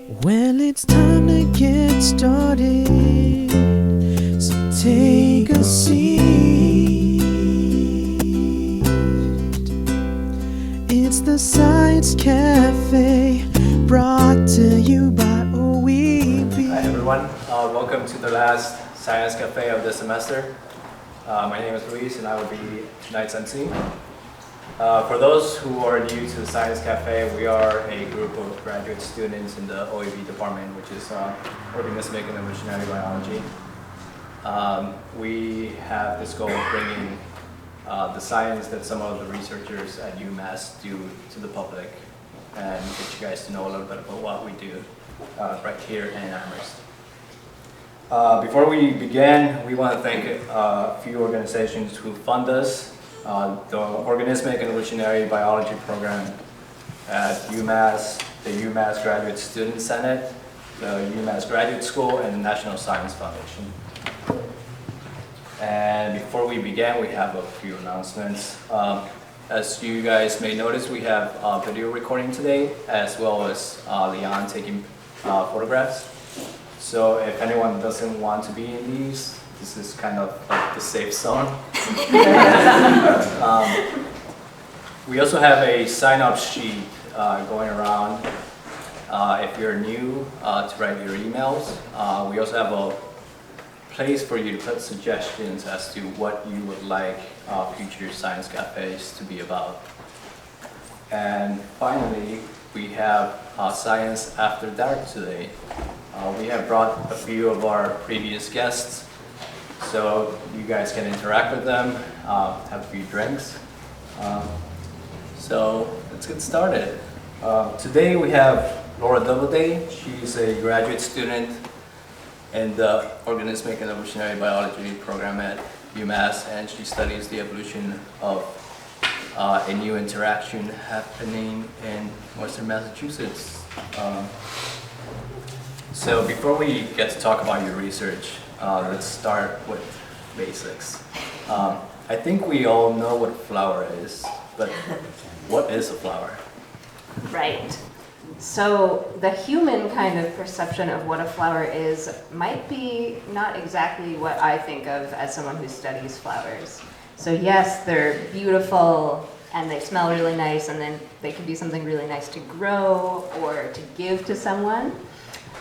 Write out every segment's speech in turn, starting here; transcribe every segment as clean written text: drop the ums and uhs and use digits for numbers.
Well, it's time to get started, so take a seat. It's the Science Café, brought to you by OEB. Hi everyone, welcome to the last Science Café of this semester. My name is Luis and I will be tonight's MC. For those who are new to the Science Café, we are a group of graduate students in the OEB department, which is Organismic and Evolutionary Biology. We have this goal of bringing the science that some of the researchers at UMass do to the public and get you guys to know a little bit about what we do right here in Amherst. Before we begin, we want to thank a few organizations who fund us. The Organismic and Evolutionary Biology program at UMass, the UMass Graduate Student Senate, the UMass Graduate School, and the National Science Foundation. And before we begin, we have a few announcements. As you guys may notice, we have video recording today, as well as Leon taking photographs. So if anyone doesn't want to be in these, this is kind of like the safe zone. We also have a sign-up sheet going around if you're new to write your emails. We also have a place for you to put suggestions as to what you would like future Science Cafes to be about. And finally, we have Science After Dark today. We have brought a few of our previous guests, so you guys can interact with them, have a few drinks. So let's get started. Today we have Laura Doubleday. She's a graduate student in the Organismic and Evolutionary Biology program at UMass, and she studies the evolution of a new interaction happening in Western Massachusetts. So before we get to talk about your research, let's start with basics. I think we all know what a flower is, but what is a flower? Right. So the human kind of perception of what a flower is might be not exactly what I think of as someone who studies flowers. So yes, they're beautiful and they smell really nice, and then they can be something really nice to grow or to give to someone.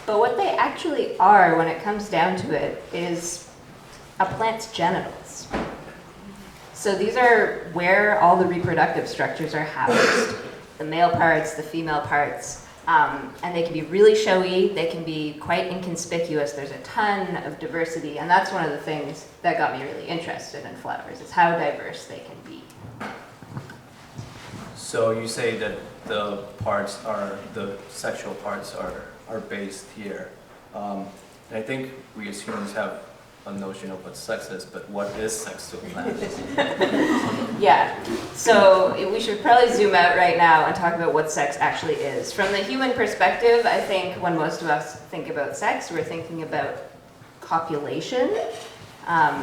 But what they actually are, when it comes down to it, is a plant's genitals. So these are where all the reproductive structures are housed, the male parts, the female parts, and they can be really showy, they can be quite inconspicuous, there's a ton of diversity, and that's one of the things that got me really interested in flowers, is how diverse they can be. So you say that the sexual parts are based here. And I think we as humans have a notion of what sex is, but what is sex to a plant? Yeah, so we should probably zoom out right now and talk about what sex actually is. From the human perspective, I think when most of us think about sex, we're thinking about copulation,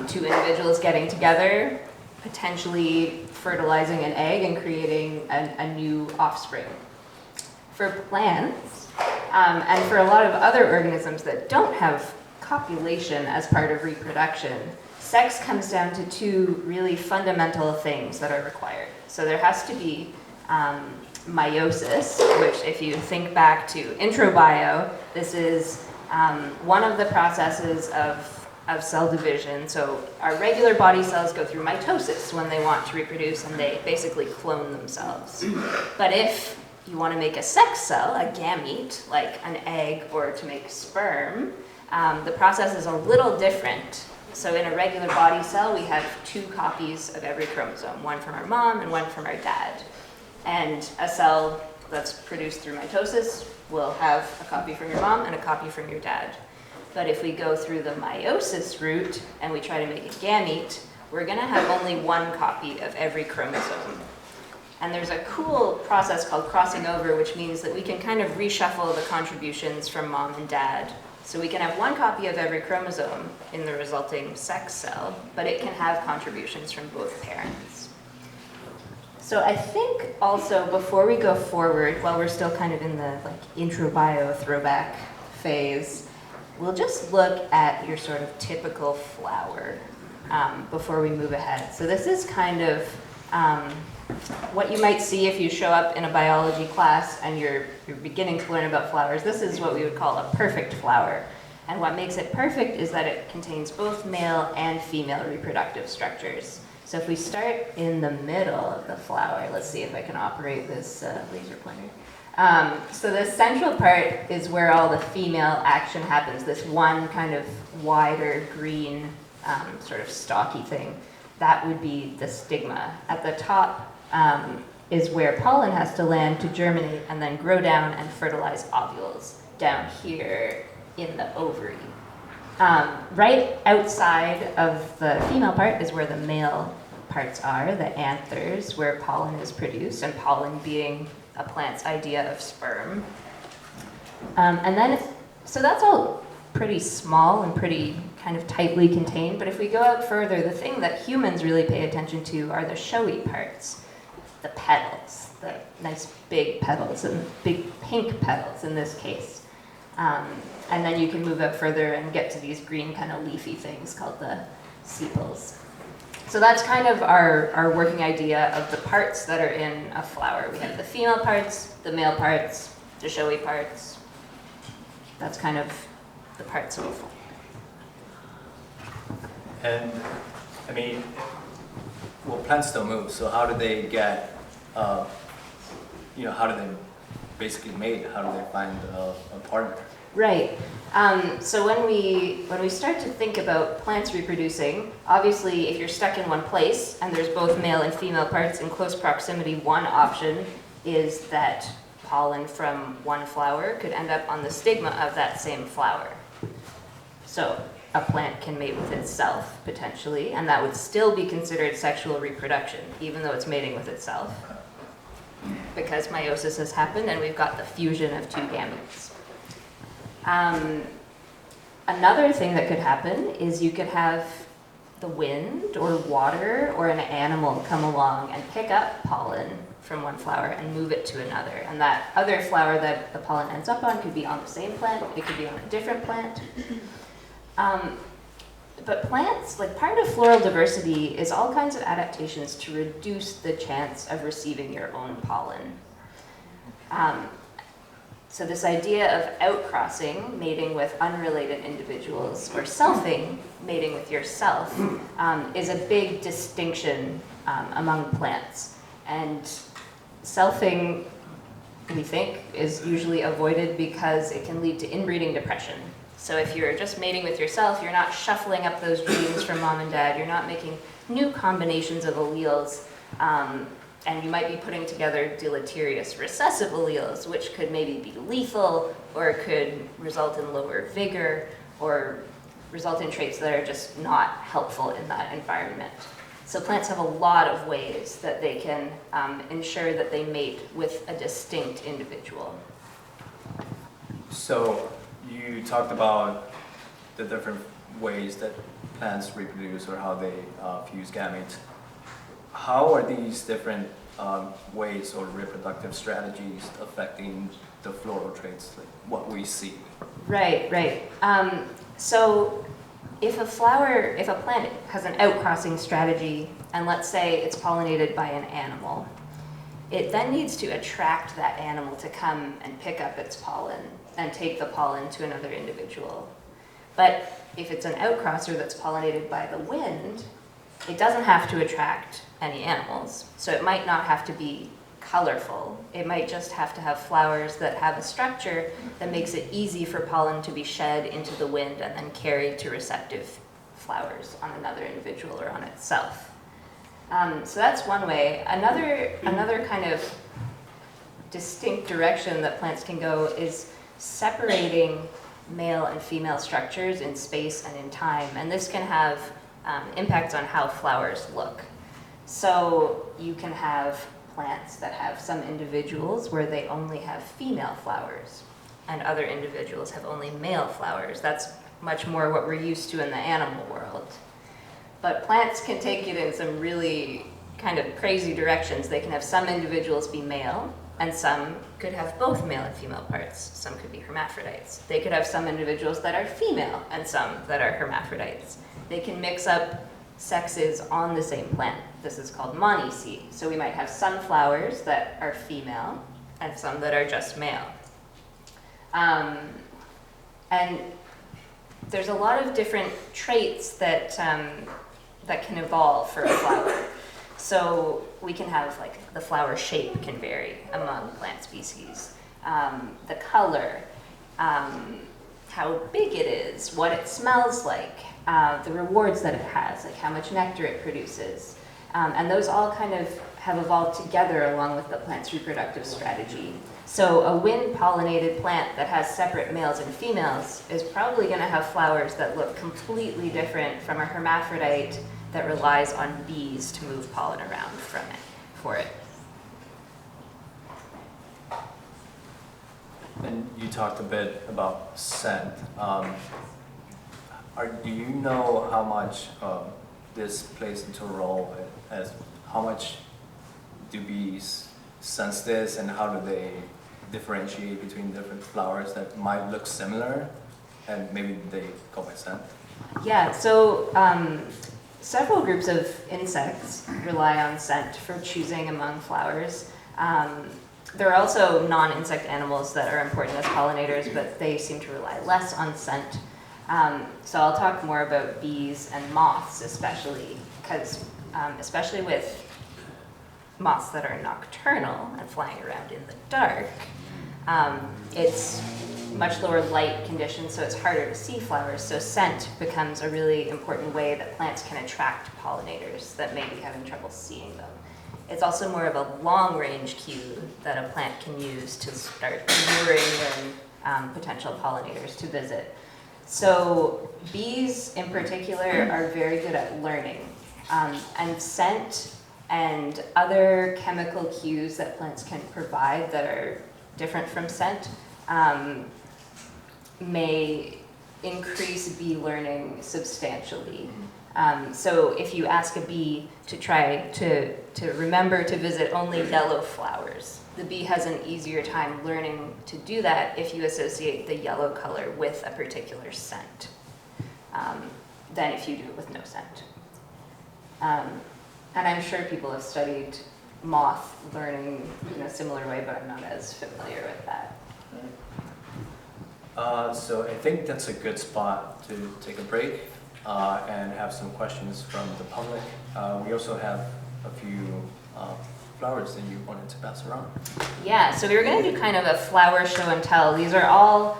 two individuals getting together, potentially fertilizing an egg and creating a new offspring. For plants, and for a lot of other organisms that don't have copulation as part of reproduction, sex comes down to two really fundamental things that are required. So there has to be meiosis, which if you think back to intro bio, this is one of the processes of cell division. So our regular body cells go through mitosis when they want to reproduce, and they basically clone themselves. But if you want to make a sex cell, a gamete, like an egg, or to make sperm, the process is a little different. So in a regular body cell, we have two copies of every chromosome, one from our mom and one from our dad. And a cell that's produced through mitosis will have a copy from your mom and a copy from your dad. But if we go through the meiosis route and we try to make a gamete, we're going to have only one copy of every chromosome. And there's a cool process called crossing over, which means that we can kind of reshuffle the contributions from mom and dad. So we can have one copy of every chromosome in the resulting sex cell, but it can have contributions from both parents. So I think also before we go forward, while we're still kind of in the like intro bio throwback phase, we'll just look at your sort of typical flower before we move ahead. So this is kind of what you might see if you show up in a biology class and you're beginning to learn about flowers. This is what we would call a perfect flower. And what makes it perfect is that it contains both male and female reproductive structures. So if we start in the middle of the flower, let's see if I can operate this laser pointer. So the central part is where all the female action happens, this one kind of wider green sort of stocky thing. That would be the stigma. At the top is where pollen has to land to germinate and then grow down and fertilize ovules down here in the ovary. Right outside of the female part is where the male parts are, the anthers, where pollen is produced, and pollen being a plant's idea of sperm. And then, so that's all pretty small and pretty kind of tightly contained, but if we go out further, the thing that humans really pay attention to are the showy parts, the petals, the nice big petals, and big pink petals in this case. And then you can move out further and get to these green kind of leafy things called the sepals. So that's kind of our working idea of the parts that are in a flower. We have the female parts, the male parts, the showy parts. That's kind of the parts of a flower. And, I mean, well, plants still move, so how do they get, how do they basically mate? How do they find a partner? Right. So when we start to think about plants reproducing, obviously if you're stuck in one place and there's both male and female parts in close proximity, one option is that pollen from one flower could end up on the stigma of that same flower. So a plant can mate with itself, potentially, and that would still be considered sexual reproduction, even though it's mating with itself, because meiosis has happened and we've got the fusion of two gametes. Another thing that could happen is you could have the wind or water or an animal come along and pick up pollen from one flower and move it to another. And that other flower that the pollen ends up on could be on the same plant, it could be on a different plant. But plants, like part of floral diversity is all kinds of adaptations to reduce the chance of receiving your own pollen. So this idea of outcrossing, mating with unrelated individuals, or selfing, mating with yourself, is a big distinction among plants. And selfing, we think, is usually avoided because it can lead to inbreeding depression. So if you're just mating with yourself, you're not shuffling up those genes from mom and dad, you're not making new combinations of alleles, and you might be putting together deleterious recessive alleles, which could maybe be lethal, or could result in lower vigor, or result in traits that are just not helpful in that environment. So plants have a lot of ways that they can ensure that they mate with a distinct individual. So you talked about the different ways that plants reproduce or how they fuse gametes. How are these different ways or reproductive strategies affecting the floral traits, like what we see? Right. So if a plant has an outcrossing strategy, and let's say it's pollinated by an animal, it then needs to attract that animal to come and pick up its pollen and take the pollen to another individual. But if it's an outcrosser that's pollinated by the wind, it doesn't have to attract any animals. So it might not have to be colorful. It might just have to have flowers that have a structure that makes it easy for pollen to be shed into the wind and then carried to receptive flowers on another individual or on itself. So that's one way. Another kind of distinct direction that plants can go is separating male and female structures in space and in time. And this can have impacts on how flowers look. So you can have plants that have some individuals where they only have female flowers and other individuals have only male flowers. That's much more what we're used to in the animal world. But plants can take it in some really kind of crazy directions. They can have some individuals be male, and some could have both male and female parts. Some could be hermaphrodites. They could have some individuals that are female and some that are hermaphrodites. They can mix up sexes on the same plant. This is called monoecy. So we might have some flowers that are female and some that are just male. And there's a lot of different traits that that can evolve for a flower. So we can have, like, the flower shape can vary among plant species. The color, how big it is, what it smells like, the rewards that it has, like how much nectar it produces. And those all kind of have evolved together along with the plant's reproductive strategy. So a wind-pollinated plant that has separate males and females is probably going to have flowers that look completely different from a hermaphrodite that relies on bees to move pollen around for it. And you talked a bit about scent. Do you know how much this plays into a role as how much do bees sense this, and how do they differentiate between different flowers that might look similar and maybe they go by scent? Yeah, so several groups of insects rely on scent for choosing among flowers. There are also non-insect animals that are important as pollinators, but they seem to rely less on scent. So I'll talk more about bees and moths especially, because especially with moths that are nocturnal and flying around in the dark, it's much lower light conditions, so it's harder to see flowers. So scent becomes a really important way that plants can attract pollinators that may be having trouble seeing them. It's also more of a long-range cue that a plant can use to start luring in potential pollinators to visit. So bees in particular are very good at learning, and scent and other chemical cues that plants can provide that are different from scent may increase bee learning substantially. So if you ask a bee to try to remember to visit only yellow flowers, the bee has an easier time learning to do that if you associate the yellow color with a particular scent than if you do it with no scent. And I'm sure people have studied moth learning in a similar way, but I'm not as familiar with that. So I think that's a good spot to take a break and have some questions from the public. We also have a few flowers that you wanted to pass around. Yeah, so we were going to do kind of a flower show and tell. These are all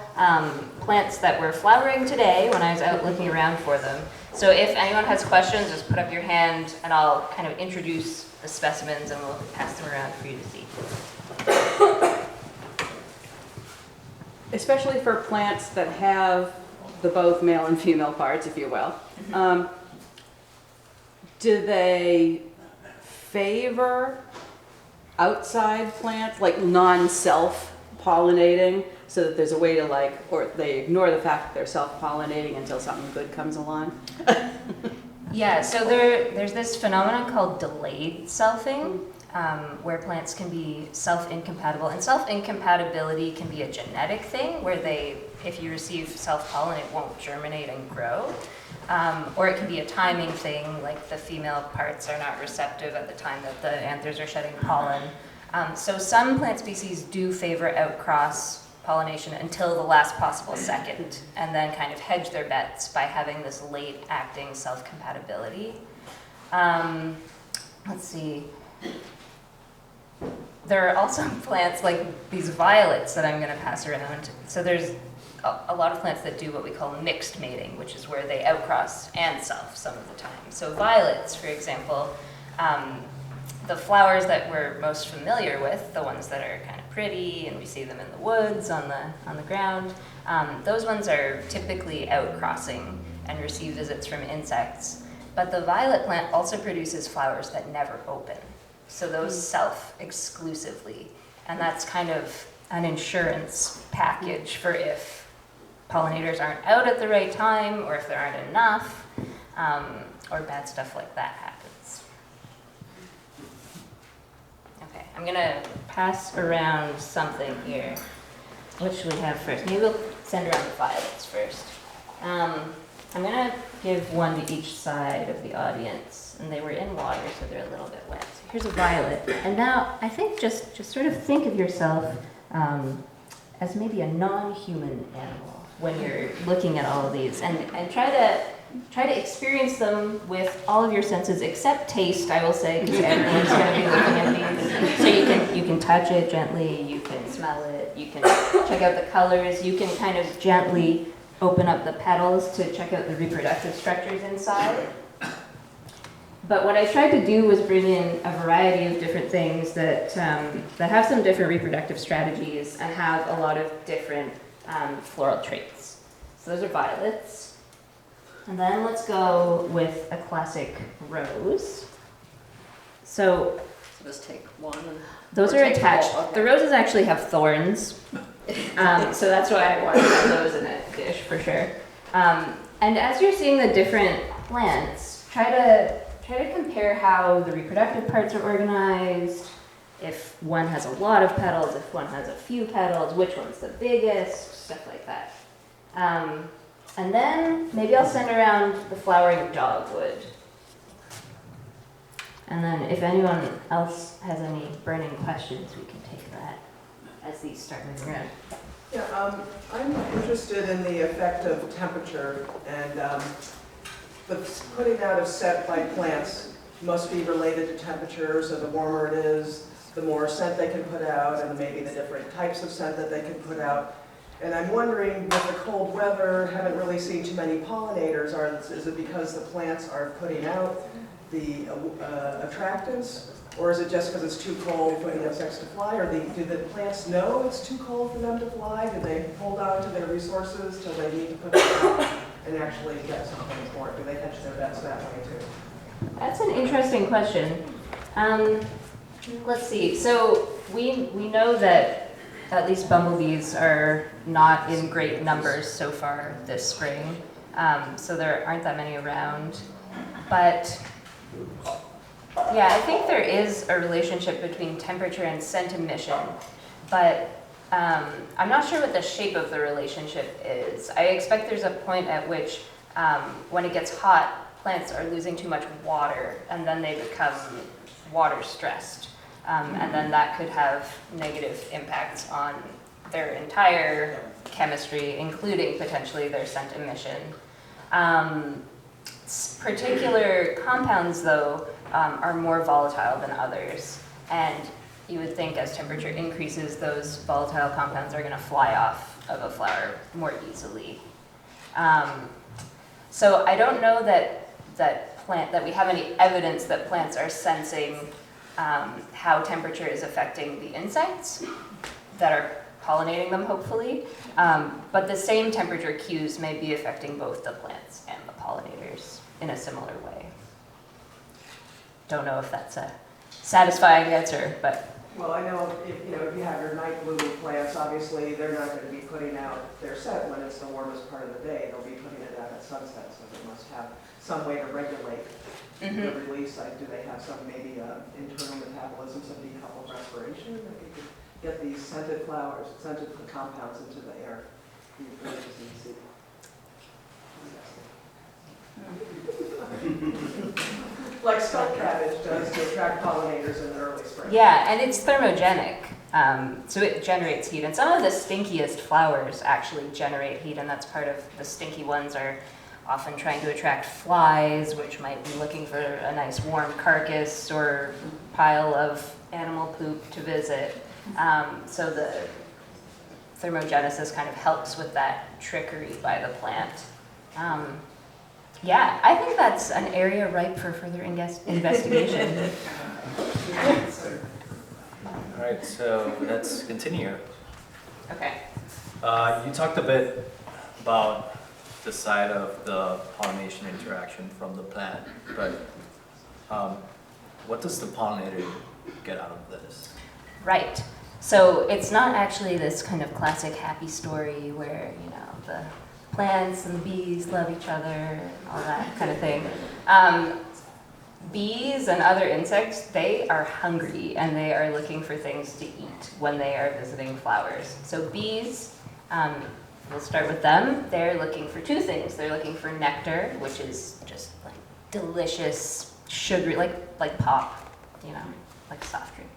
plants that were flowering today when I was out looking around for them. So if anyone has questions, just put up your hand and I'll kind of introduce the specimens and we'll pass them around for you to see. Especially for plants that have the both male and female parts, if you will. Do they favor outside plants, like non-self-pollinating, so that there's a way to or they ignore the fact that they're self-pollinating until something good comes along? Yeah, so there's this phenomenon called delayed selfing, where plants can be self-incompatible. And self-incompatibility can be a genetic thing, where if you receive self-pollen, it won't germinate and grow. Or it can be a timing thing, like the female parts are not receptive at the time that the anthers are shedding pollen. So some plant species do favor outcross pollination until the last possible second, and then kind of hedge their bets by having this late-acting self-compatibility. Let's see. There are also plants like these violets that I'm going to pass around. So there's a lot of plants that do what we call mixed mating, which is where they outcross and self some of the time. So violets, for example, the flowers that we're most familiar with, the ones that are kind of pretty and we see them in the woods on the ground, those ones are typically outcrossing and receive visits from insects. But the violet plant also produces flowers that never open. So those self exclusively. And that's kind of an insurance package for if pollinators aren't out at the right time, or if there aren't enough, or bad stuff like that happens. I'm gonna pass around something here. What should we have first? Maybe we'll send around the violets first. I'm gonna give one to each side of the audience, and they were in water, so they're a little bit wet. So here's a violet, and now I think just sort of think of yourself as maybe a non-human animal when you're looking at all of these, and try to experience them with all of your senses except taste, I will say, because everyone's going to be looking at these. So you can touch it gently, you can smell it, you can check out the colors, you can kind of gently open up the petals to check out the reproductive structures inside. But what I tried to do was bring in a variety of different things that have some different reproductive strategies and have a lot of different floral traits. So those are violets. And then let's go with a classic rose. So Just take one. those Or are take them attached. all, okay. The roses actually have thorns. So that's why I wanted to have those in a dish for sure. And as you're seeing the different plants, try to compare how the reproductive parts are organized, if one has a lot of petals, if one has a few petals, which one's the biggest, stuff like that. And then maybe I'll send around the flowering dogwood. And then if anyone else has any burning questions, we can take that as these start moving around. Yeah, I'm interested in the effect of temperature, and the putting out of scent by plants must be related to temperature, so the warmer it is, the more scent they can put out, and maybe the different types of scent that they can put out. And I'm wondering, with the cold weather, haven't really seen too many pollinators. Is it because the plants are putting out the attractants, or is it just because it's too cold for the insects to fly? Or do the plants know it's too cold for them to fly? Do they hold on to their resources till they need to put it out and actually get something for it? Do they hedge their bets that way too? That's an interesting question. Let's see. So we know that at least bumblebees are not in great numbers so far this spring. So there aren't that many around. But yeah, I think there is a relationship between temperature and scent emission. But I'm not sure what the shape of the relationship is. I expect there's a point at which when it gets hot, plants are losing too much water, and then they become water stressed. And then that could have negative impacts on their entire chemistry, including potentially their scent emission. Particular compounds, though, are more volatile than others. And you would think as temperature increases, those volatile compounds are going to fly off of a flower more easily. So I don't know that we have any evidence that plants are sensing how temperature is affecting the insects that are pollinating them, hopefully. But the same temperature cues may be affecting both the plants and the pollinators in a similar way. Don't know if that's a satisfying answer, but. Well, I know if you have your night blooming plants, obviously they're not going to be putting out their scent when it's the warmest part of the day. They'll be putting it out at sunset, so they must have some way to regulate the release. Do they have some maybe internal metabolism, some decoupled respiration? That you could get these scented flowers, scented compounds into the air. Like skunk cabbage does to attract pollinators in the early spring. Yeah, and it's thermogenic, so it generates heat. And some of the stinkiest flowers actually generate heat, and that's part of the stinky ones are often trying to attract flies, which might be looking for a nice warm carcass or pile of animal poop to visit. So the thermogenesis kind of helps with that trickery by the plant. Yeah, I think that's an area ripe for further investigation. All right, so let's continue. Okay. You talked a bit about the side of the pollination interaction from the plant, but what does the pollinator get out of this? Right. So it's not actually this kind of classic happy story where, the plants and the bees love each other and all that kind of thing. Bees and other insects, they are hungry and they are looking for things to eat when they are visiting flowers. So bees, we'll start with them. They're looking for two things. They're looking for nectar, which is just like delicious, sugary, like pop, you know, like soft drink.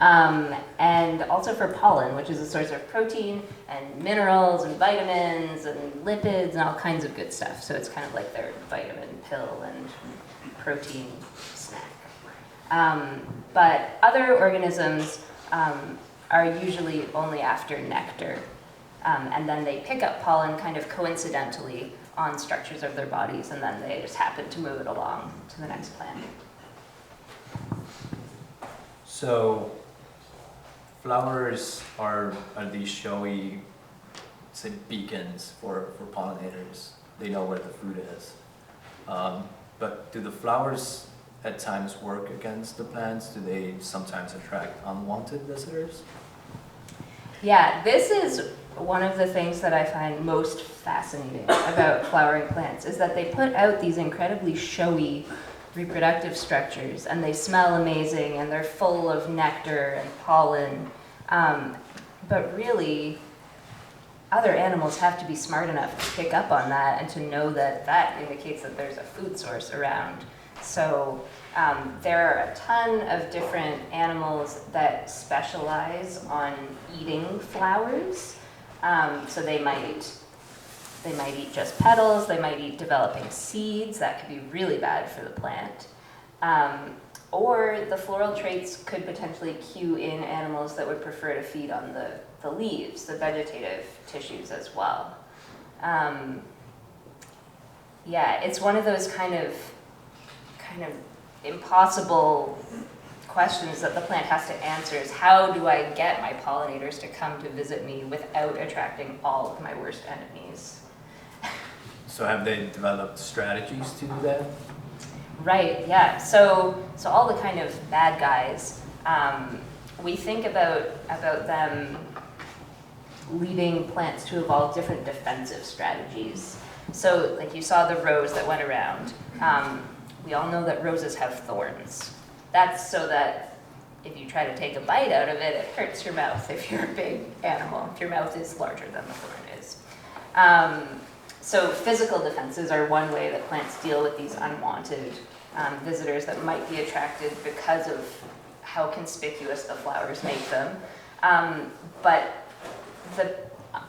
And also for pollen, which is a source of protein and minerals and vitamins and lipids and all kinds of good stuff. So it's kind of like their vitamin pill and protein snack. But other organisms are usually only after nectar. And then they pick up pollen kind of coincidentally on structures of their bodies, and then they just happen to move it along to the next plant. So flowers are these showy, say, beacons for pollinators. They know where the food is. But do the flowers at times work against the plants? Do they sometimes attract unwanted visitors? Yeah, this is one of the things that I find most fascinating about flowering plants, is that they put out these incredibly showy reproductive structures, and they smell amazing, and they're full of nectar and pollen. But really, other animals have to be smart enough to pick up on that and to know that that indicates that there's a food source around. So there are a ton of different animals that specialize on eating flowers. So they might eat just petals, they might eat developing seeds. That could be really bad for the plant. Or the floral traits could potentially cue in animals that would prefer to feed on the leaves, the vegetative tissues as well. Yeah, it's one of those kind of impossible questions that the plant has to answer, is how do I get my pollinators to come to visit me without attracting all of my worst enemies? So have they developed strategies to do that? Right, yeah. So all the kind of bad guys, we think about them leading plants to evolve different defensive strategies. So like you saw the rose that went around. We all know that roses have thorns. That's so that if you try to take a bite out of it, it hurts your mouth if you're a big animal, if your mouth is larger than the thorn is. So physical defenses are one way that plants deal with these unwanted visitors that might be attracted because of how conspicuous the flowers make them. But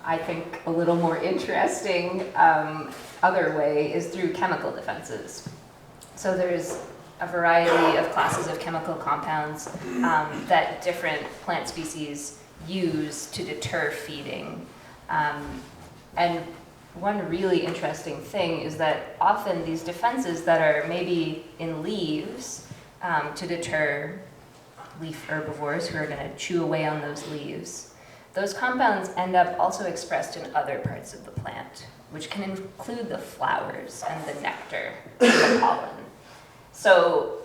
I think a little more interesting other way is through chemical defenses. So there's a variety of classes of chemical compounds that different plant species use to deter feeding. And one really interesting thing is that often these defenses that are maybe in leaves to deter leaf herbivores who are going to chew away on those leaves, those compounds end up also expressed in other parts of the plant, which can include the flowers and the nectar and the pollen. So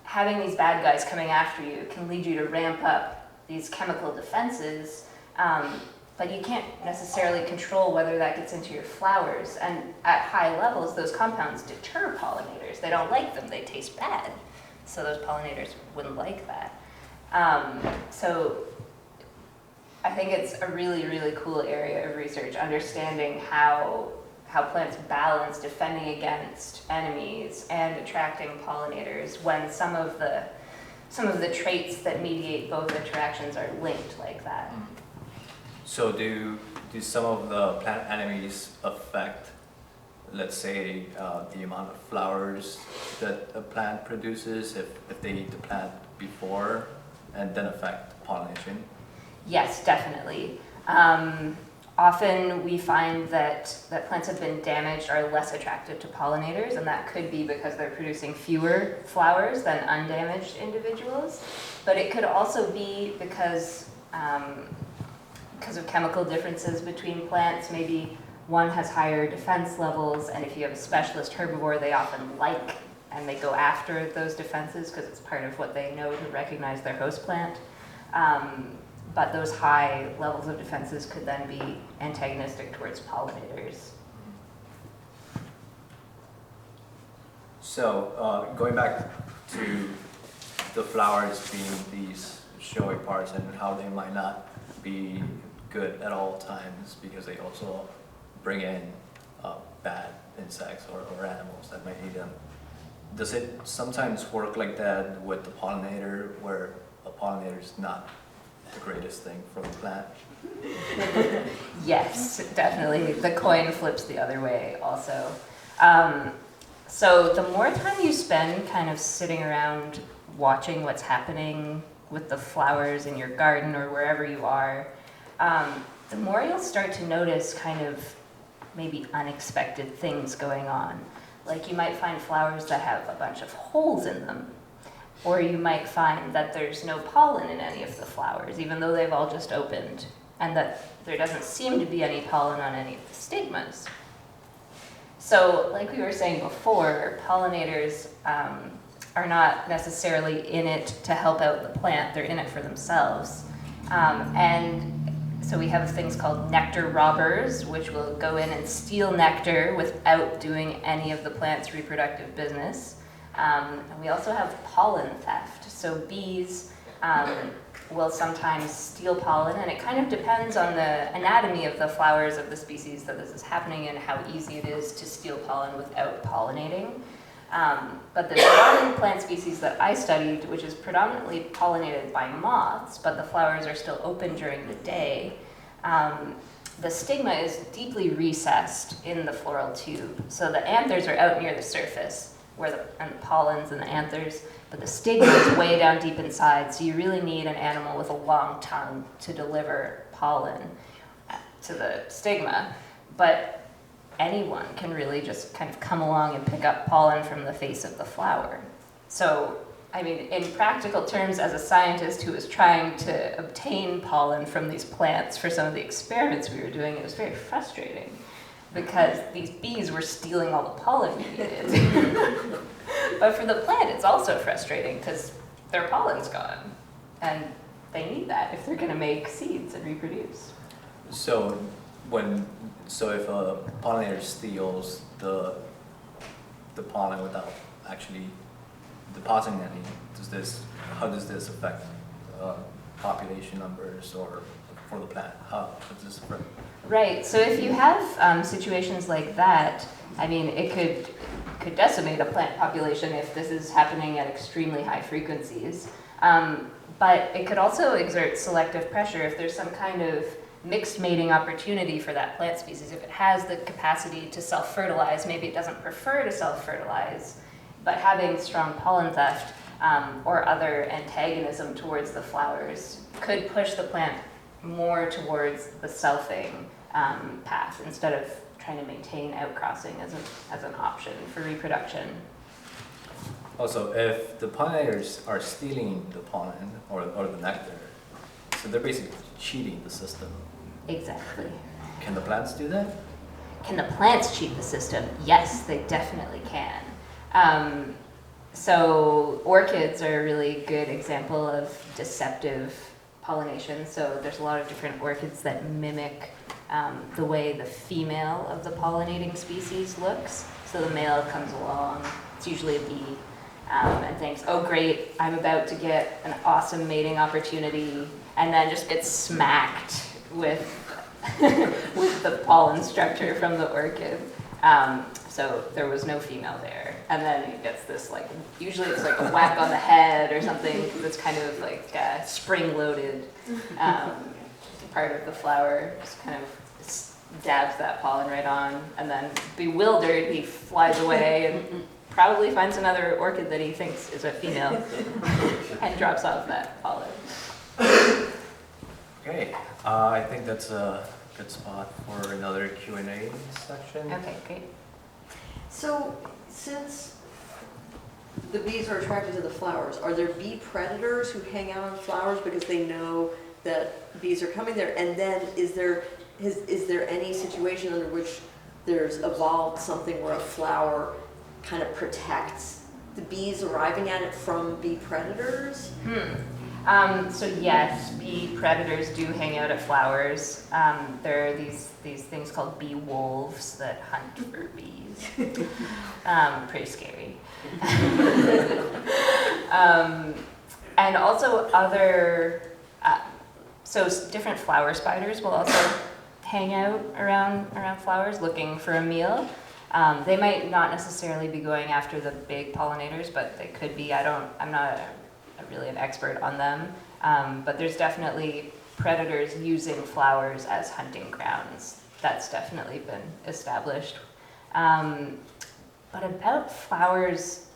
having these bad guys coming after you can lead you to ramp up these chemical defenses, but you can't necessarily control whether that gets into your flowers. And at high levels, those compounds deter pollinators. They don't like them, they taste bad. So those pollinators wouldn't like that. So I think it's a really, really cool area of research, understanding how plants balance defending against enemies and attracting pollinators when some of the traits that mediate both interactions are linked like that. So do some of the plant enemies affect, let's say, the amount of flowers that a plant produces if they eat the plant before and then affect pollination? Yes, definitely. Often we find that plants have been damaged are less attractive to pollinators, and that could be because they're producing fewer flowers than undamaged individuals. But it could also be because of chemical differences between plants. Maybe one has higher defense levels, and if you have a specialist herbivore, they often like and they go after those defenses because it's part of what they know to recognize their host plant. But those high levels of defenses could then be antagonistic towards pollinators. So going back to the flowers being these showy parts and how they might not be good at all times because they also bring in bad insects or animals that might eat them. Does it sometimes work like that with the pollinator, where a pollinator is not the greatest thing for the plant? Yes, definitely. The coin flips the other way also. So the more time you spend kind of sitting around watching what's happening with the flowers in your garden or wherever you are, the more you'll start to notice kind of maybe unexpected things going on. Like you might find flowers that have a bunch of holes in them, or you might find that there's no pollen in any of the flowers, even though they've all just opened, and that there doesn't seem to be any pollen on any of the stigmas. So, like we were saying before, pollinators are not necessarily in it to help out the plant, they're in it for themselves. And so we have things called nectar robbers, which will go in and steal nectar without doing any of the plant's reproductive business. And we also have pollen theft. So bees will sometimes steal pollen, and it kind of depends on the anatomy of the flowers of the species that this is happening in, how easy it is to steal pollen without pollinating. But the one plant species that I studied, which is predominantly pollinated by moths, but the flowers are still open during the day, the stigma is deeply recessed in the floral tube. So the anthers are out near the surface, and the pollen's in the anthers, but the stigma is way down deep inside, so you really need an animal with a long tongue to deliver pollen to the stigma. But anyone can really just kind of come along and pick up pollen from the face of the flower. So, I mean, in practical terms, as a scientist who was trying to obtain pollen from these plants for some of the experiments we were doing, it was very frustrating because these bees were stealing all the pollen we needed. But for the plant, it's also frustrating because their pollen's gone, and they need that if they're going to make seeds and reproduce. So if a pollinator steals the pollen without actually depositing any, how does this affect population numbers or for the plant? How does this affect? Right. So if you have situations like that, I mean, it could decimate a plant population if this is happening at extremely high frequencies. But it could also exert selective pressure if there's some kind of mixed mating opportunity for that plant species. If it has the capacity to self-fertilize, maybe it doesn't prefer to self-fertilize, but having strong pollen theft or other antagonism towards the flowers could push the plant more towards the selfing path instead of trying to maintain outcrossing as an option for reproduction. Also, if the pollinators are stealing the pollen or the nectar, so they're basically cheating the system. Exactly. Can the plants do that? Can the plants cheat the system? Yes, they definitely can. So orchids are a really good example of deceptive pollination. So there's a lot of different orchids that mimic the way the female of the pollinating species looks. So the male comes along, it's usually a bee, and thinks, oh great, I'm about to get an awesome mating opportunity, and then just gets smacked with, with the pollen structure from the orchid. So there was no female there. And then he gets this, like, usually it's like a whack on the head or something that's kind of like spring-loaded part of the flower. Just kind of dabs that pollen right on. And then bewildered, he flies away and probably finds another orchid that he thinks is a female and drops off that pollen. Okay, I think that's a good spot for another Q&A section. Okay, great. So, since the bees are attracted to the flowers, are there bee predators who hang out on flowers because they know that bees are coming there? And then is there any situation under which there's evolved something where a flower kind of protects the bees arriving at it from bee predators? So yes, bee predators do hang out at flowers. There are these things called bee wolves that hunt for bees. Pretty scary. And also so different flower spiders will also hang out around flowers looking for a meal. They might not necessarily be going after the big pollinators, but they could be. I'm not really an expert on them, but there's definitely predators using flowers as hunting grounds. That's definitely been established. But about flowers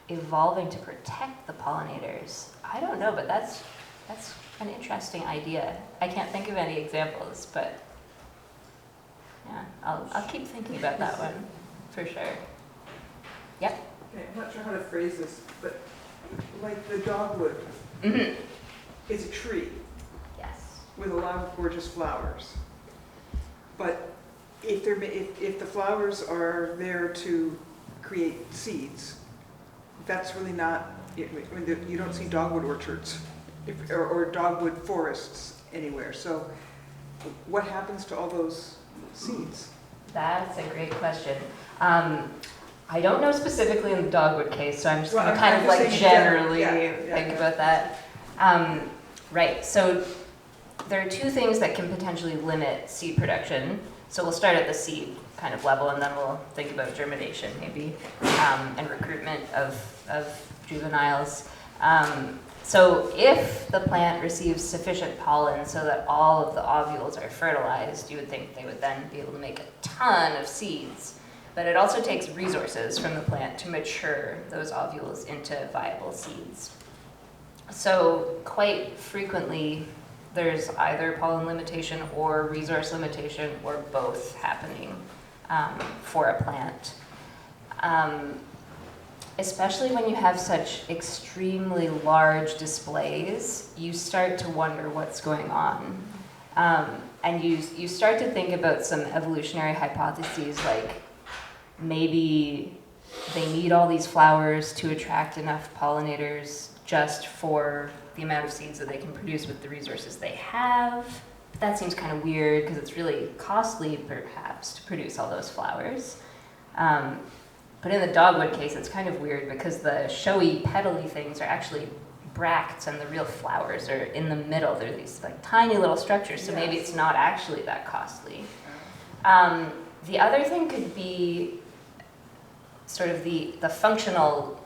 evolving to protect the pollinators, I don't know, but that's an interesting idea. I can't think of any examples, but yeah, I'll keep thinking about that one for sure. Yep. Okay, I'm not sure how to phrase this, but like the dogwood Mm-hmm. is a tree Yes. with a lot of gorgeous flowers. But if the flowers are there to create seeds, that's really not, I mean, you don't see dogwood orchards or dogwood forests anywhere. So what happens to all those seeds? That's a great question. I don't know specifically in the dogwood case, so I'm just Well, going to I'm kind of just like saying generally yeah, think about that. Right, so there are two things that can potentially limit seed production. So we'll start at the seed kind of level, and then we'll think about germination maybe, and recruitment of juveniles. So if the plant receives sufficient pollen so that all of the ovules are fertilized, you would think they would then be able to make a ton of seeds. But it also takes resources from the plant to mature those ovules into viable seeds. So quite frequently, there's either pollen limitation or resource limitation or both happening for a plant. Especially when you have such extremely large displays, you start to wonder what's going on. And you start to think about some evolutionary hypotheses, like maybe they need all these flowers to attract enough pollinators just for the amount of seeds that they can produce with the resources they have. That seems kind of weird because it's really costly, perhaps, to produce all those flowers. But in the dogwood case, it's kind of weird because the showy, petally things are actually bracts and the real flowers are in the middle. They're these like tiny little structures, so maybe it's not actually that costly. The other thing could be sort of the functional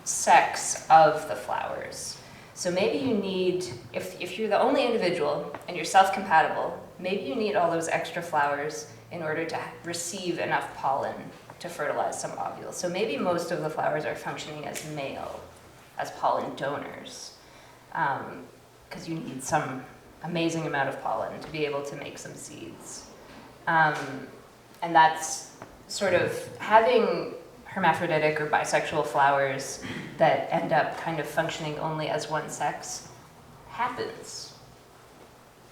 sex of the flowers. So maybe you need, if you're the only individual and you're self-compatible, maybe you need all those extra flowers in order to receive enough pollen to fertilize some ovules. So maybe most of the flowers are functioning as male, as pollen donors, because you need some amazing amount of pollen to be able to make some seeds. And that's sort of having hermaphroditic or bisexual flowers that end up kind of functioning only as one sex happens.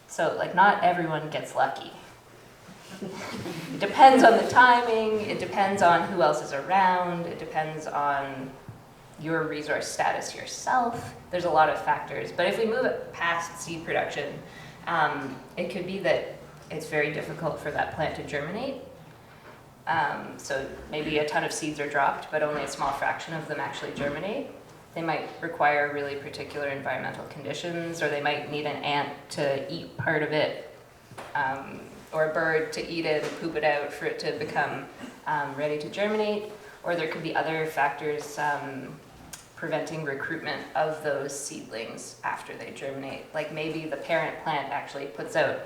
So like not everyone gets lucky. It depends on the timing, it depends on who else is around, it depends on your resource status yourself. There's a lot of factors, but if we move it past seed production, it could be that it's very difficult for that plant to germinate. So maybe a ton of seeds are dropped, but only a small fraction of them actually germinate. They might require really particular environmental conditions, or they might need an ant to eat part of it, or a bird to eat it and poop it out for it to become ready to germinate. Or there could be other factors preventing recruitment of those seedlings after they germinate. Like maybe the parent plant actually puts out,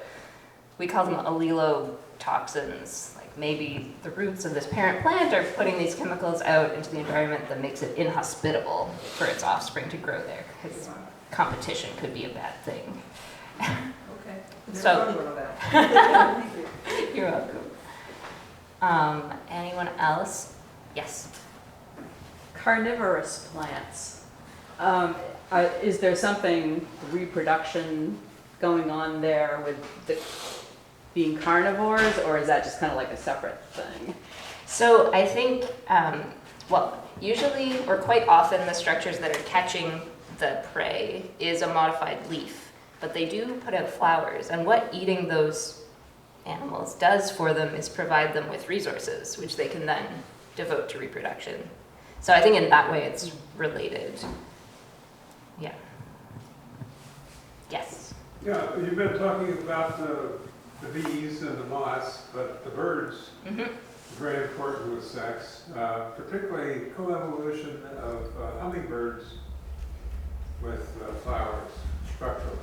we call them allelotoxins. Like maybe the roots of this parent plant are putting these chemicals out into the environment that makes it inhospitable for its offspring to grow there, because competition could be a bad thing. Okay. So, Thank you. you're welcome. Anyone else? Yes. Carnivorous plants. Is there something reproduction going on there with being carnivores, or is that just kind of like a separate thing? So I think, well, usually or quite often the structures that are catching the prey is a modified leaf, but they do put out flowers. And what eating those animals does for them is provide them with resources, which they can then devote to reproduction. So I think in that way it's related. Yeah. Yes. Yeah, you've been talking about the bees and the moths, but the birds Mm-hmm. are very important with sex, particularly coevolution of hummingbirds with flowers structurally.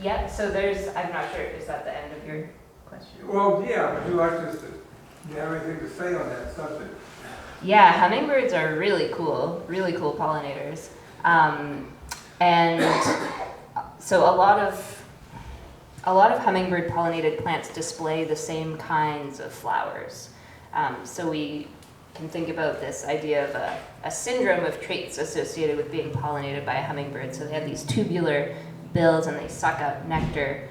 Yeah, so there's, I'm not sure, is that the end of your question? Well, yeah, would you like to, do you have anything to say on that subject? Yeah, hummingbirds are really cool pollinators. And so a lot of hummingbird pollinated plants display the same kinds of flowers. So we can think about this idea of a syndrome of traits associated with being pollinated by a hummingbird. So they have these tubular bills and they suck up nectar.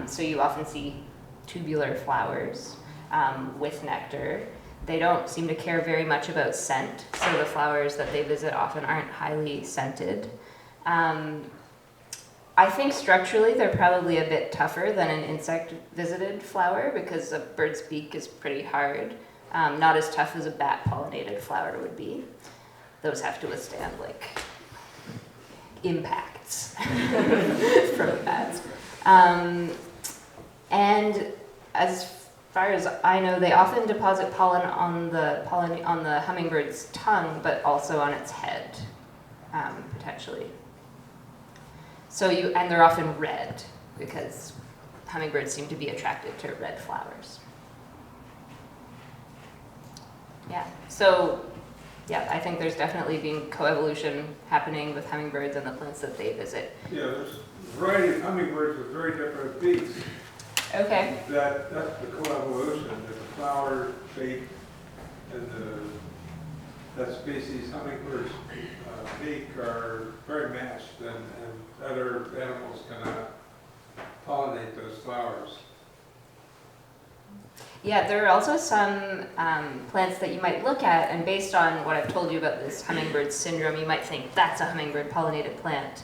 So you often see tubular flowers with nectar. They don't seem to care very much about scent, so the flowers that they visit often aren't highly scented. I think structurally they're probably a bit tougher than an insect-visited flower because a bird's beak is pretty hard. Not as tough as a bat-pollinated flower would be. Those have to withstand, like, impacts from bats. And as far as I know, they often deposit pollen on the hummingbird's tongue, but also on its head, potentially. So and they're often red because hummingbirds seem to be attracted to red flowers. Yeah. So, yeah, I think there's definitely been coevolution happening with hummingbirds and the plants that they visit. Yeah, there's a variety of hummingbirds with very different beaks. Okay. That's the coevolution, that the flower beak and that species hummingbird's beak are very matched, and other animals cannot pollinate those flowers. Yeah, there are also some plants that you might look at, and based on what I've told you about this hummingbird syndrome, you might think that's a hummingbird pollinated plant,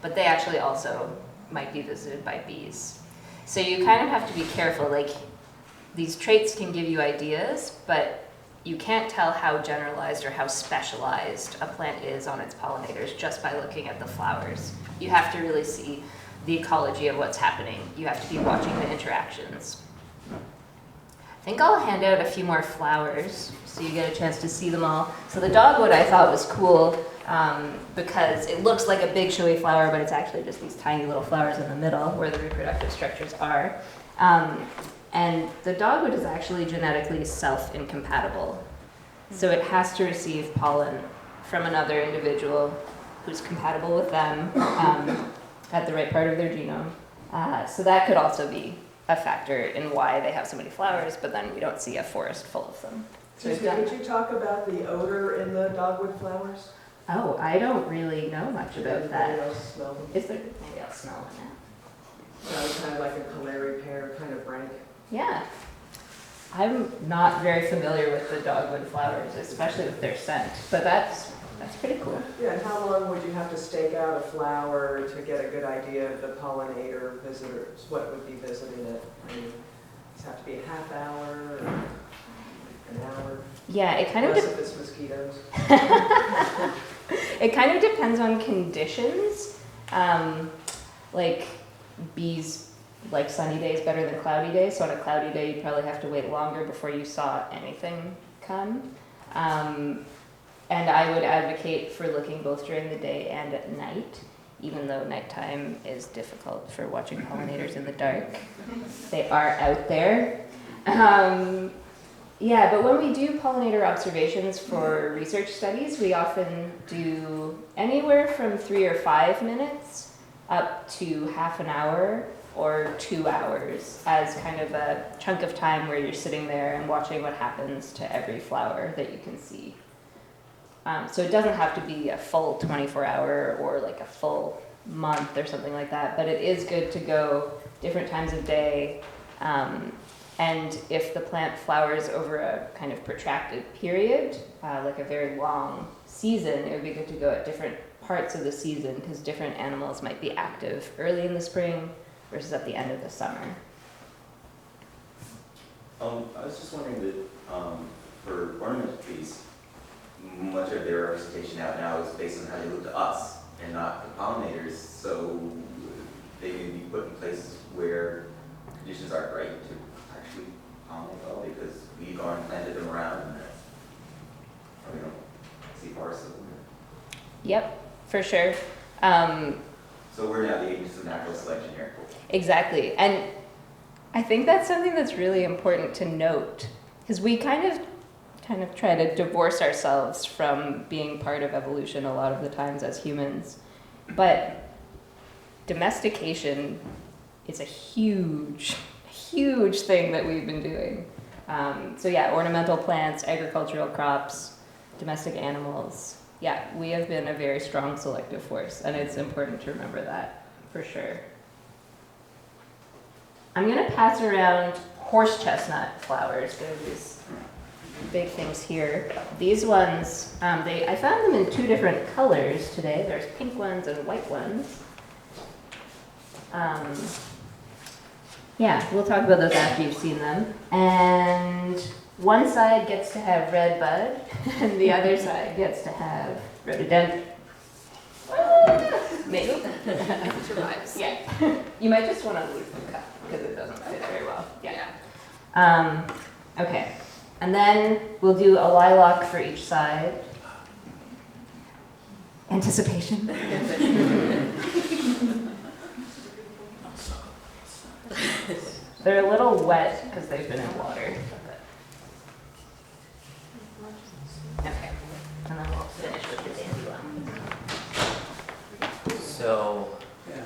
but they actually also might be visited by bees. So you kind of have to be careful. Like, these traits can give you ideas, but you can't tell how generalized or how specialized a plant is on its pollinators just by looking at the flowers. You have to really see the ecology of what's happening. You have to be watching the interactions. I think I'll hand out a few more flowers so you get a chance to see them all. So the dogwood I thought was cool because it looks like a big showy flower, but it's actually just these tiny little flowers in the middle where the reproductive structures are. And the dogwood is actually genetically self-incompatible. So it has to receive pollen from another individual who's compatible with them at the right part of their genome. So that could also be a factor in why they have so many flowers, but then we don't see a forest full of them. So Could you talk about the odor in the dogwood flowers? Oh, I don't really know much about Anybody that. else smell them? Is there? Maybe I'll smell it now. Sounds kind of like a Calari pear, kind of rank. Yeah. I'm not very familiar with the dogwood flowers, especially with their scent, but that's pretty cool. Yeah, and how long would you have to stake out a flower to get a good idea of the pollinator visitors, what would be visiting it? I mean, does it have to be a half hour or an hour? Yeah, it kind of Unless if it's mosquitoes. it kind of depends on conditions. Like bees like sunny days better than cloudy days, so on a cloudy day you'd probably have to wait longer before you saw anything come. And I would advocate for looking both during the day and at night, even though nighttime is difficult for watching pollinators in the dark. They are out there. Yeah, but when we do pollinator observations for research studies, we often do anywhere from 3 or 5 minutes up to half an hour or 2 hours as kind of a chunk of time where you're sitting there and watching what happens to every flower that you can see. So it doesn't have to be a full 24-hour or like a full month or something like that, but it is good to go different times of day. And if the plant flowers over a kind of protracted period, like a very long season, it would be good to go at different parts of the season, because different animals might be active early in the spring versus at the end of the summer. I was just wondering that for ornament bees, much of their representation out now is based on how they look to us and not the pollinators, so they may be put in places where conditions aren't great to actually pollinate well because we've gone and planted them around and we don't see forests of them. Yep, for sure. So we're now the agents of natural selection here. Exactly. And I think that's something that's really important to note, because we kind of try to divorce ourselves from being part of evolution a lot of the times as humans. But domestication is a huge, huge thing that we've been doing. So yeah, ornamental plants, agricultural crops, domestic animals. Yeah, we have been a very strong selective force, and it's important to remember that, for sure. I'm gonna pass around horse chestnut flowers. There are these big things here. These ones, I found them in 2 different colors today. There's pink ones and white ones. Yeah, we'll talk about those after you've seen them. And one side gets to have red bud, and the other side gets to have rhododendron. Maybe. Survives. Yeah. You might just want to lose the cup because it doesn't fit very well. Yeah. Okay. And then we'll do a lilac for each side. Anticipation. They're a little wet because they've been in water. Okay. And then we'll finish with the dandelion. So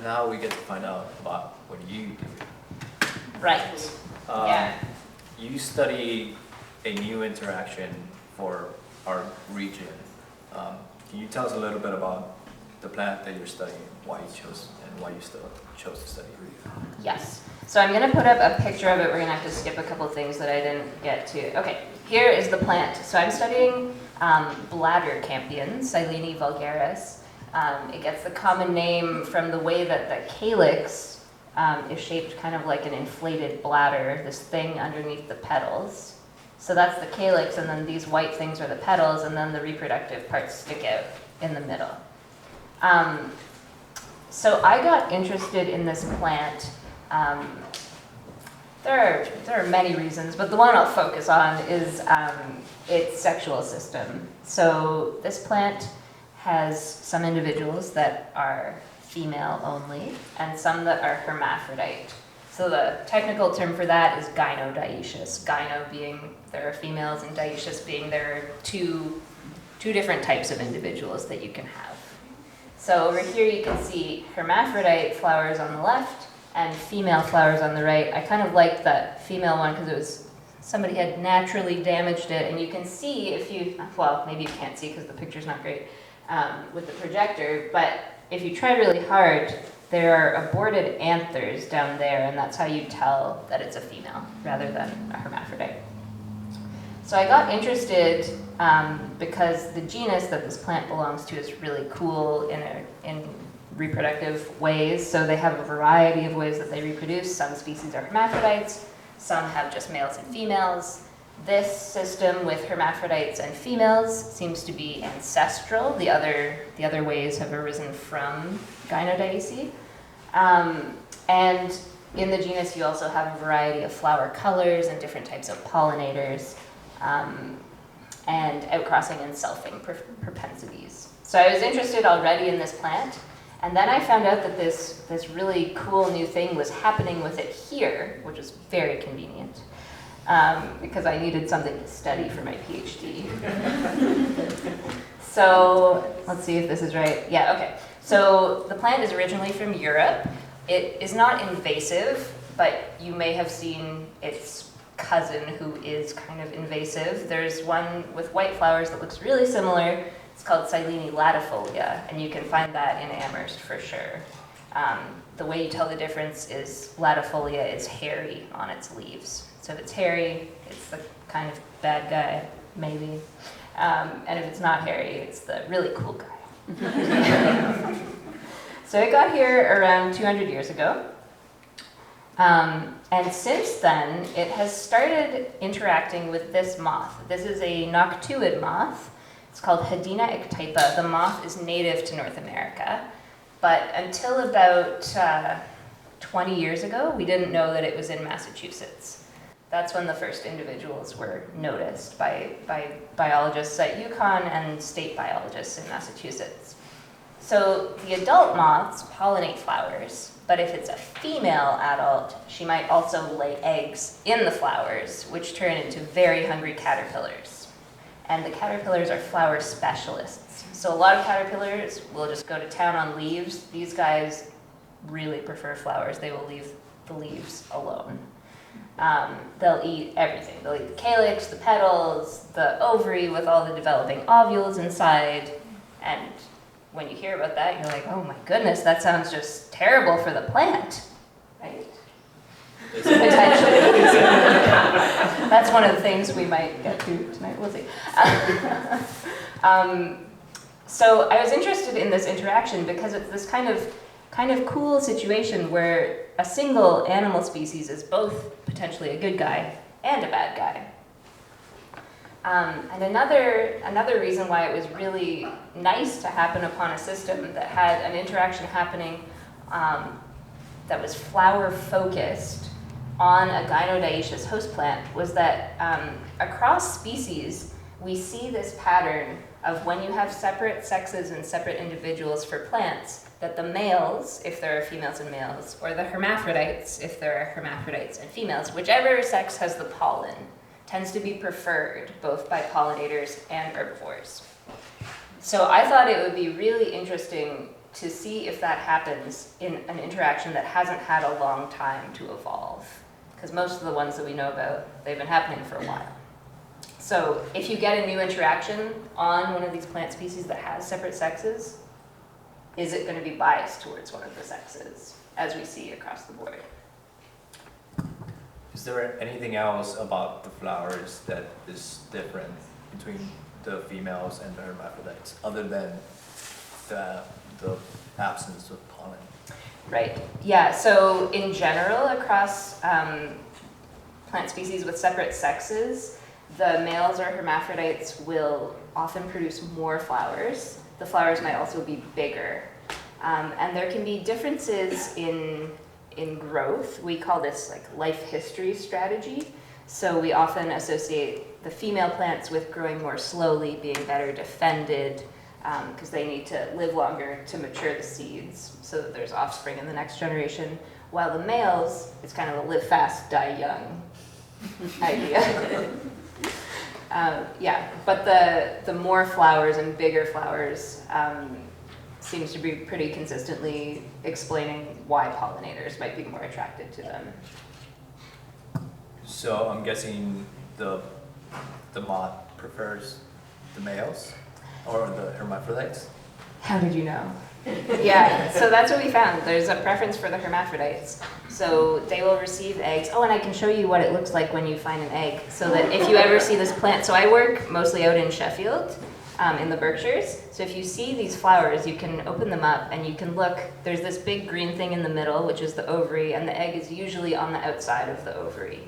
now we get to find out about what you do. Right. Yeah. You study a new interaction for our region. Can you tell us a little bit about the plant that you're studying, why you chose and why you still chose to study? Yes. So I'm going to put up a picture of it. We're going to have to skip a couple things that I didn't get to. Okay, here is the plant. So I'm studying bladder campions, Silene vulgaris. It gets the common name from the way that the calyx is shaped kind of like an inflated bladder, this thing underneath the petals. So that's the calyx, and then these white things are the petals, and then the reproductive parts stick out in the middle. So I got interested in this plant. There are many reasons, but the one I'll focus on is its sexual system. So this plant has some individuals that are female only, and some that are hermaphrodite. So the technical term for that is gynodioecious. Gyno being there are females, and dioecious being there are two different types of individuals that you can have. So over here you can see hermaphrodite flowers on the left and female flowers on the right. I kind of liked that female one because it was somebody had naturally damaged it, and you can see if you, well, maybe you can't see because the picture's not great with the projector, but if you try really hard, there are aborted anthers down there, and that's how you tell that it's a female rather than a hermaphrodite. So I got interested because the genus that this plant belongs to is really cool in reproductive ways. So they have a variety of ways that they reproduce. Some species are hermaphrodites, some have just males and females. This system with hermaphrodites and females seems to be ancestral. The other ways have arisen from gynodioece. And in the genus, you also have a variety of flower colors and different types of pollinators, and outcrossing and selfing propensities. So I was interested already in this plant, and then I found out that this really cool new thing was happening with it here, which was very convenient, because I needed something to study for my PhD. So let's see if this is right. Yeah, okay. So the plant is originally from Europe. It is not invasive, but you may have seen its cousin who is kind of invasive. There's one with white flowers that looks really similar. It's called Silene latifolia, and you can find that in Amherst for sure. The way you tell the difference is latifolia is hairy on its leaves. So if it's hairy, it's the kind of bad guy, maybe. And if it's not hairy, it's the really cool guy. So it got here around 200 years ago. And since then, it has started interacting with this moth. This is a noctuid moth. It's called Hedina ectypa. The moth is native to North America. But until about 20 years ago, we didn't know that it was in Massachusetts. That's when the first individuals were noticed by biologists at UConn and state biologists in Massachusetts. So the adult moths pollinate flowers, but if it's a female adult, she might also lay eggs in the flowers, which turn into very hungry caterpillars. And the caterpillars are flower specialists. So a lot of caterpillars will just go to town on leaves. These guys really prefer flowers. They will leave the leaves alone. They'll eat everything. They'll eat the calyx, the petals, the ovary with all the developing ovules inside. And when you hear about that, you're like, oh my goodness, that sounds just terrible for the plant, right? Potentially. That's one of the things we might get to tonight. We'll see. So I was interested in this interaction because it's this kind of cool situation where a single animal species is both potentially a good guy and a bad guy. And another reason why it was really nice to happen upon a system that had an interaction happening that was flower focused on a gynodioecious host plant was that across species, we see this pattern of when you have separate sexes and separate individuals for plants, that the males, if there are females and males, or the hermaphrodites, if there are hermaphrodites and females, whichever sex has the pollen, tends to be preferred both by pollinators and herbivores. So I thought it would be really interesting to see if that happens in an interaction that hasn't had a long time to evolve. Because most of the ones that we know about, they've been happening for a while. So if you get a new interaction on one of these plant species that has separate sexes, is it going to be biased towards one of the sexes, as we see across the board? Is there anything else about the flowers that is different between the females and the hermaphrodites, other than the absence of pollen? Right, yeah, so in general, across plant species with separate sexes, the males or hermaphrodites will often produce more flowers. The flowers might also be bigger. And there can be differences in growth. We call this like life history strategy. So we often associate the female plants with growing more slowly, being better defended, because they need to live longer to mature the seeds so that there's offspring in the next generation. While the males, it's kind of a live fast, die young idea. Yeah, but the more flowers and bigger flowers seems to be pretty consistently explaining why pollinators might be more attracted to them. So I'm guessing the moth prefers the males or the hermaphrodites? How did you know? Yeah, so that's what we found. There's a preference for the hermaphrodites. So they will receive eggs. Oh, and I can show you what it looks like when you find an egg, so that if you ever see this plant, so I work mostly out in Sheffield, in the Berkshires. So if you see these flowers, you can open them up and you can look. There's this big green thing in the middle, which is the ovary, and the egg is usually on the outside of the ovary.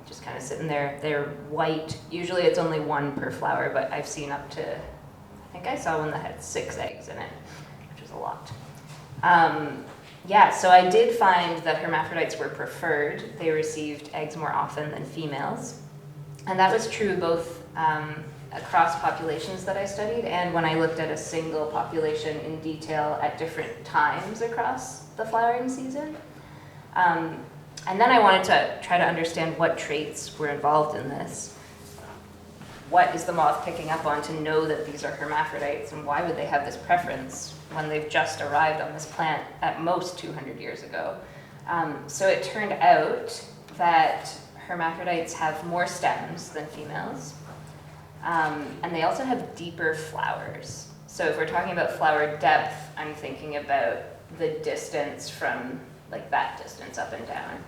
Just kind of sitting there. They're white. Usually it's only one per flower, but I've seen up to, I think I saw one that had 6 eggs in it, which is a lot. Yeah, so I did find that hermaphrodites were preferred. They received eggs more often than females. And that was true both across populations that I studied and when I looked at a single population in detail at different times across the flowering season. And then I wanted to try to understand what traits were involved in this. What is the moth picking up on to know that these are hermaphrodites, and why would they have this preference when they've just arrived on this plant at most 200 years ago? So it turned out that hermaphrodites have more stems than females, and they also have deeper flowers. So if we're talking about flower depth, I'm thinking about the distance from like that distance up and down.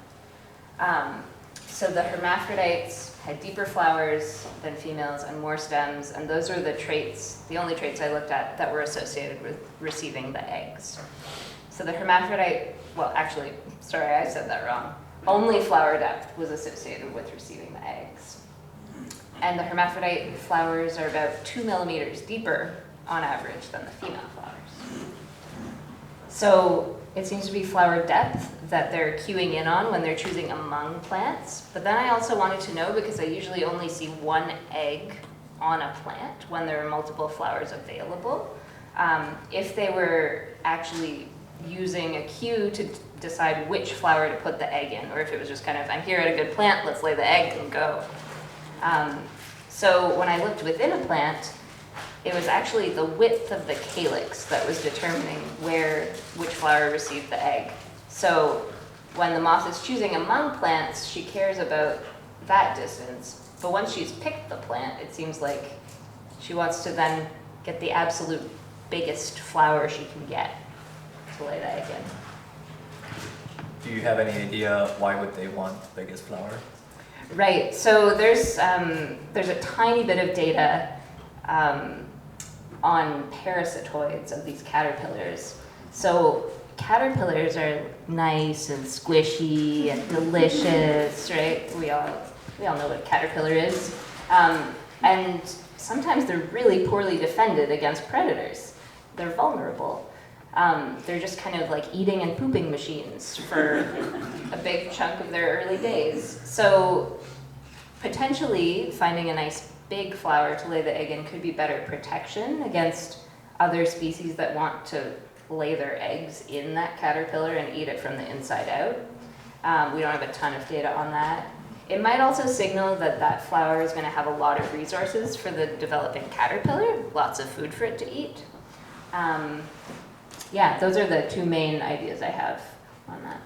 So the hermaphrodites had deeper flowers than females and more stems, and those are the traits, the only traits I looked at that were associated with receiving the eggs. So the hermaphrodite, well, actually, sorry, I said that wrong. Only flower depth was associated with receiving the eggs. And the hermaphrodite flowers are about 2 millimeters deeper on average than the female flowers. So it seems to be flower depth that they're cueing in on when they're choosing among plants. But then I also wanted to know, because I usually only see one egg on a plant when there are multiple flowers available, if they were actually using a cue to decide which flower to put the egg in, or if it was just kind of, I'm here at a good plant, let's lay the egg and go. So when I looked within a plant, it was actually the width of the calyx that was determining which flower received the egg. So when the moth is choosing among plants, she cares about that distance. But once she's picked the plant, it seems like she wants to then get the absolute biggest flower she can get to lay the egg in. Do you have any idea why would they want the biggest flower? Right, so there's a tiny bit of data on parasitoids of these caterpillars. So caterpillars are nice and squishy and delicious, right? We all know what a caterpillar is. And sometimes they're really poorly defended against predators. They're vulnerable. They're just kind of like eating and pooping machines for a big chunk of their early days. So potentially finding a nice big flower to lay the egg in could be better protection against other species that want to lay their eggs in that caterpillar and eat it from the inside out. We don't have a ton of data on that. It might also signal that that flower is going to have a lot of resources for the developing caterpillar, lots of food for it to eat. Yeah, those are the two main ideas I have on that.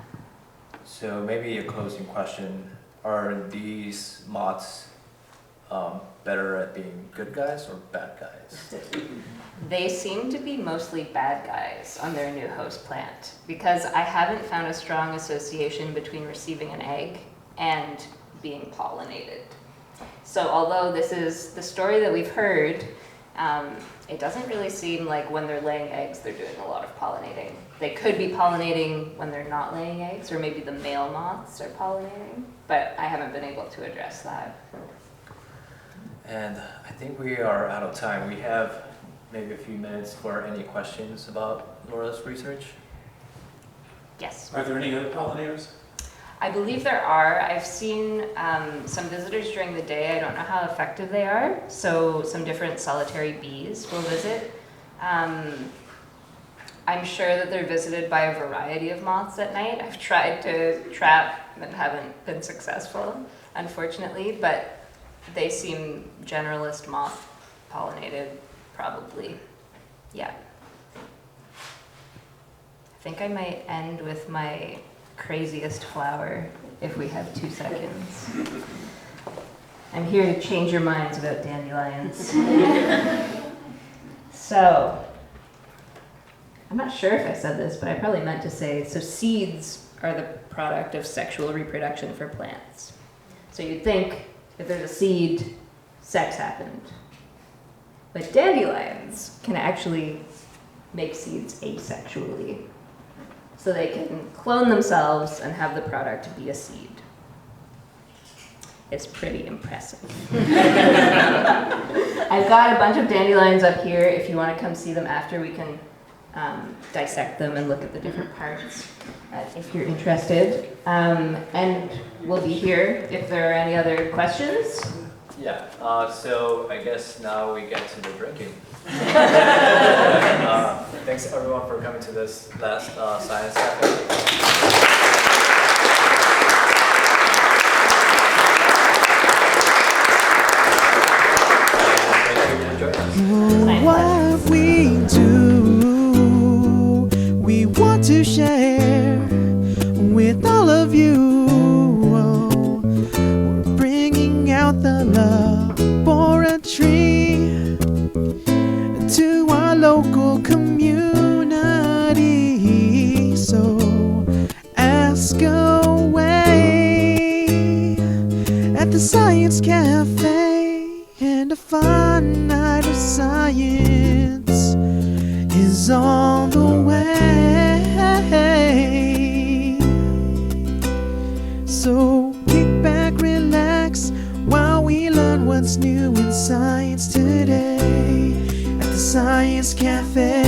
So maybe a closing question. Are these moths better at being good guys or bad guys? They seem to be mostly bad guys on their new host plant, because I haven't found a strong association between receiving an egg and being pollinated. So although this is the story that we've heard, it doesn't really seem like when they're laying eggs, they're doing a lot of pollinating. They could be pollinating when they're not laying eggs, or maybe the male moths are pollinating, but I haven't been able to address that. And I think we are out of time. We have maybe a few minutes for any questions about Laura's research. Yes. Are there any other pollinators? I believe there are. I've seen some visitors during the day. I don't know how effective they are. So some different solitary bees will visit. I'm sure that they're visited by a variety of moths at night. I've tried to trap and haven't been successful, unfortunately, but they seem generalist moth pollinated, probably. Yeah. I think I might end with my craziest flower, if we have 2 seconds. I'm here to change your minds about dandelions. So, I'm not sure if I said this, but I probably meant to say, so seeds are the product of sexual reproduction for plants. So you'd think if there's a seed, sex happened. But dandelions can actually make seeds asexually. So they can clone themselves and have the product be a seed. It's pretty impressive. I've got a bunch of dandelions up here. If you want to come see them after, we can dissect them and look at the different parts if you're interested. And we'll be here if there are any other questions. Yeah, so I guess now we get to the drinking. Thanks everyone for coming to this last Science Café. What we do, we want to share with all of you. We're bringing out the laboratory to our local community. So ask away. at the Science Café, and a fun night of science is on the way. So kick back, relax, while we learn what's new in science today at the Science Café.